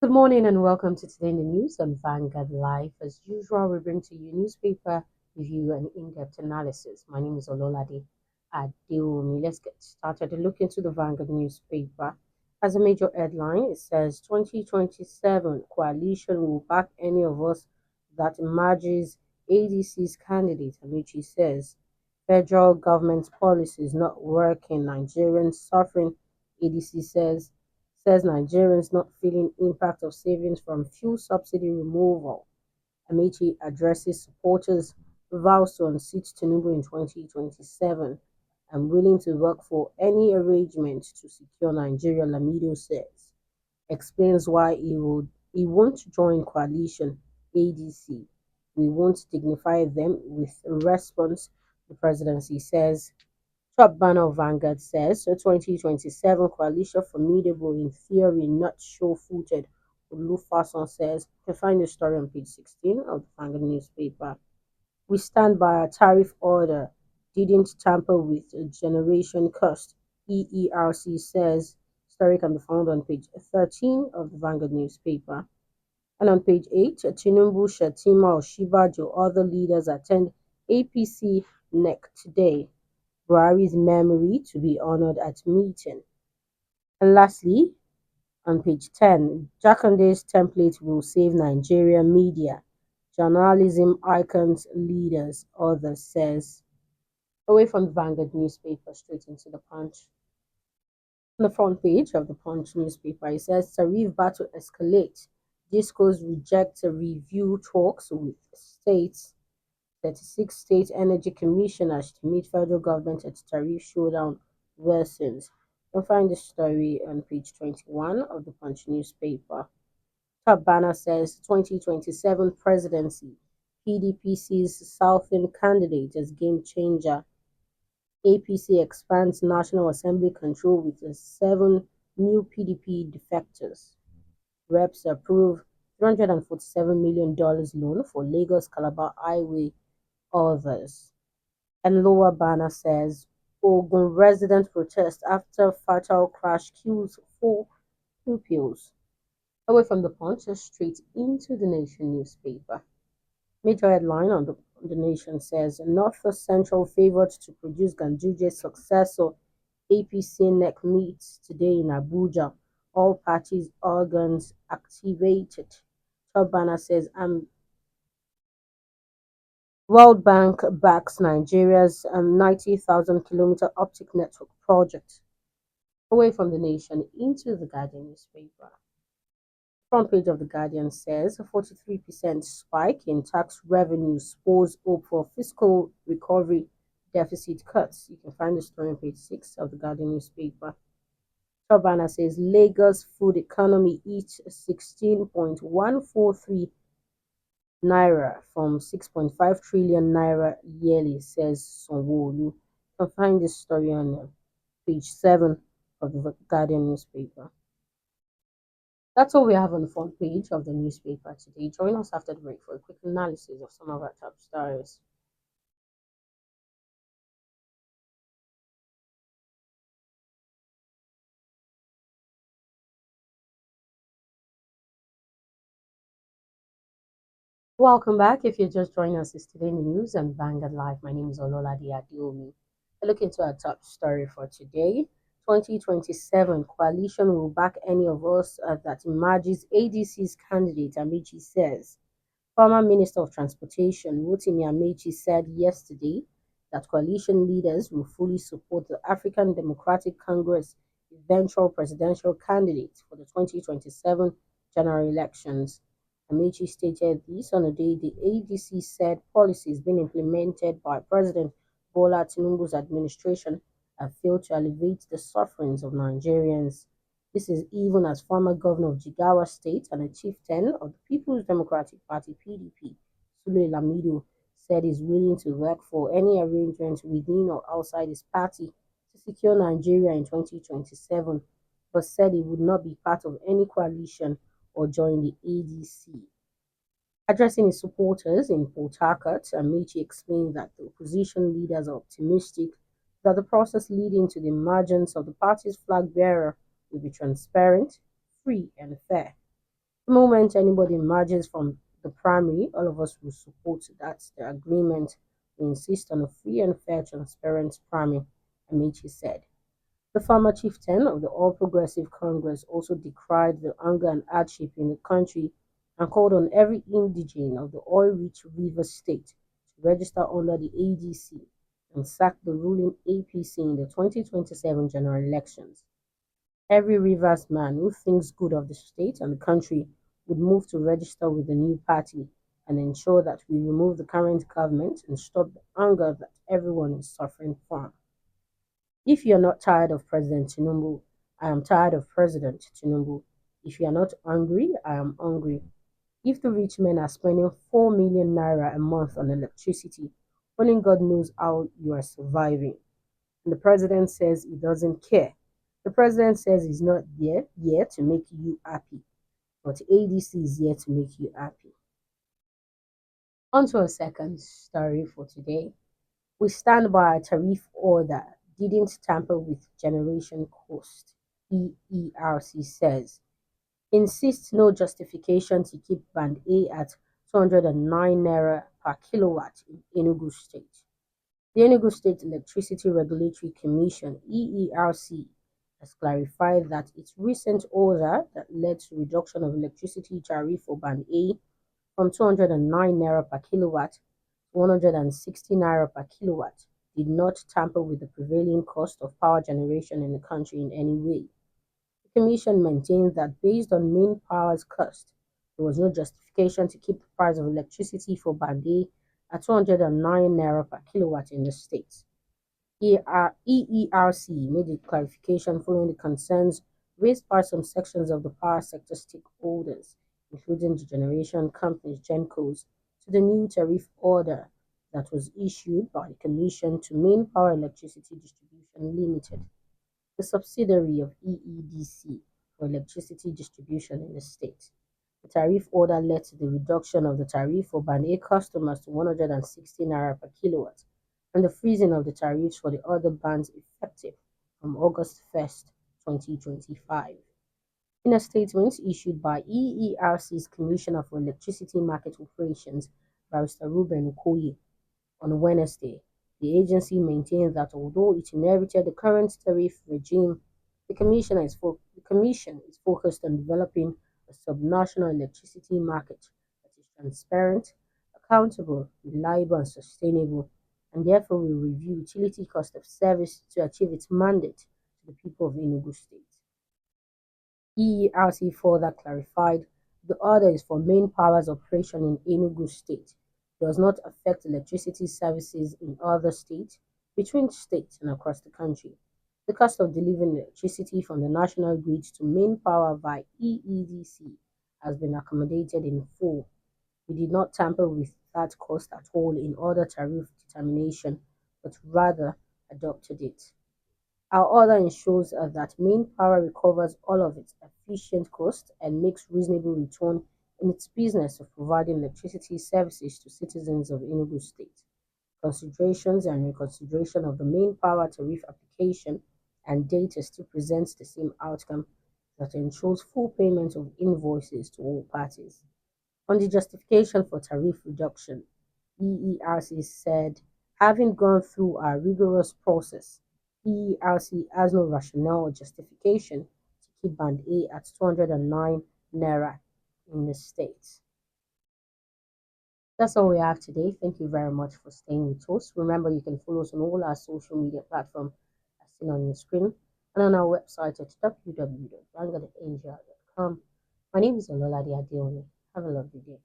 Good morning and welcome to Today in the News on Vanguard Live. As usual, we bring to you newspaper review and in-depth analysis. My name is Ololade Adeomi. Let's get started. A look into the Vanguard newspaper. As a major headline, it says 2027 coalition will back any of us that emerges ADC's candidate. Amici says federal government policies not working, Nigerians suffering. ADC says Nigerians not feeling impact of savings from fuel subsidy removal. Amechi addresses supporters, vows to unseat Tinubu in 2027. I'm willing to work for any arrangement to secure Nigeria, Lamido says. Explains why he won't join coalition ADC. We won't dignify them with response, the presidency says. Top banner of Vanguard says so 2027 coalition formidable in theory, not show-footed. Olufason says you can find the story on page 16 of the Vanguard newspaper. We stand by our tariff order. Didn't tamper with generation cost. EERC says story can be found on page 13 of the Vanguard newspaper. And on page 8, Tinubu, Shatima, Oshibajo, other leaders attend APC NEC today. Buhari's memory to be honored at meeting. And lastly, on page 10, Jakande's template will save Nigeria media. Journalism icons, leaders, others says. Away from the Vanguard newspaper, straight into the Punch. On the front page of the Punch newspaper, it says tariff battle escalates. Discos rejects a review talks with states. 36 state energy commissioners to meet federal government at tariff showdown worsens. You'll find the story on page 21 of the Punch newspaper. Top banner says 2027 presidency. PDP sees Southern candidate as game changer. APC expands National Assembly control with 7 new PDP defectors. Reps approve $347 million loan for Lagos Calabar Highway, others. And lower banner says Ogun resident protest after fatal crash kills 4 pupils. Away from the Punch, straight into the Nation newspaper. Major headline on the Nation says North Central favored to produce Ganduje's successor. APC NEC meets today in Abuja. All parties organs activated. Top banner says World Bank backs Nigeria's 90,000-kilometer optic network project. Away from the Nation into the Guardian newspaper. Front page of the Guardian says a 43% spike in tax revenue spurs hope for fiscal recovery deficit cuts. You can find the story on page 6 of the Guardian newspaper. Top banner says Lagos food economy eats 16.143 naira from 6.5 trillion naira yearly, says Sonwolu. You can find this story on page 7 of the Guardian newspaper. That's all we have on the front page of the newspaper today. Join us after the break for a quick analysis of some of our top stories. Welcome back. If you're just joining us, it's Today in the News and Vanguard Live. My name is Ololade Adeomi. A look into our top story for today. 2027 coalition will back any of us that emerges ADC's candidate, Amici says. Former Minister of Transportation Rotimi Amechi said yesterday that coalition leaders will fully support the African Democratic Congress eventual presidential candidate for the 2027 general elections. Amechi stated this on the day the ADC said policies being implemented by President Bola Tinubu's administration have failed to alleviate the sufferings of Nigerians. This is even as former governor of Jigawa State and a chieftain of the People's Democratic Party (PDP), Sule Lamido, said he's willing to work for any arrangement within or outside his party to secure Nigeria in 2027, but said he would not be part of any coalition or join the ADC. Addressing his supporters in Port Harcourt, Amici explained that the opposition leaders are optimistic that the process leading to the emergence of the party's flag bearer will be transparent, free, and fair. The moment anybody emerges from the primary, all of us will support that the agreement. We insist on a free and fair, transparent primary, AMAECHI said. The former chieftain of the All Progressive Congress also decried the hunger and hardship in the country and called on every indigene of the oil-rich Rivers State to register under the ADC and sack the ruling APC in the 2027 general elections. Every Rivers man who thinks good of the state and the country would move to register with the new party and ensure that we remove the current government and stop the hunger that everyone is suffering from. If you're not tired of President Tinubu, I am tired of President Tinubu. If you are not hungry, I am hungry. If the rich men are spending 4 million naira a month on electricity, only God knows how you are surviving. And the president says he doesn't care. The president says he's not there yet to make you happy, but ADC is here to make you happy. On to a second story for today. We stand by our tariff order, didn't tamper with generation cost, EERC says. Insists no justification to keep Band A at 209 naira per kilowatt in Enugu State. The Enugu State Electricity Regulatory Commission (EERC) has clarified that its recent order that led to reduction of electricity tariff for Band A from 209 naira per kilowatt to 160 naira per kilowatt did not tamper with the prevailing cost of power generation in the country in any way. The Commission maintains that based on main power's cost, there was no justification to keep the price of electricity for Band A at 209 naira per kilowatt in the state. EERC made a clarification following the concerns raised by some sections of the power sector stakeholders, including the generation companies GenCos, to the new tariff order that was issued by the Commission to Main Power Electricity Distribution Limited, the subsidiary of EEDC for electricity distribution in the state. The tariff order led to the reduction of the tariff for Band A customers to 160 naira per kilowatt and the freezing of the tariffs for the other bands effective from August 1st, 2025. In a statement issued by EERC's Commissioner for Electricity Market Operations, Barrister Ruben Okoye, on Wednesday, the agency maintained that although it inherited the current tariff regime, the Commission is focused on developing a subnational electricity market that is transparent, accountable, reliable, and sustainable, and therefore will review utility cost of service to achieve its mandate to the people of Enugu State. EERC further clarified the order is for main power's operation in Enugu State, does not affect electricity services in other states, between states, and across the country. The cost of delivering electricity from the national grid to main power via EEDC has been accommodated in full. We did not tamper with that cost at all in order tariff determination, but rather adopted it. Our order ensures that main power recovers all of its efficient costs and makes reasonable return in its business of providing electricity services to citizens of Enugu State. Considerations and reconsideration of the main power tariff application and data still presents the same outcome that ensures full payment of invoices to all parties. On the justification for tariff reduction, EERC said, having gone through a rigorous process, EERC has no rationale or justification to keep Band A at 209 naira in the state. That's all we have today. Thank you very much for staying with us. Remember, you can follow us on all our social media platforms as seen on your screen and on our website at www.vanguardangel.com. My name is Ololade Adeoni. Have a lovely day.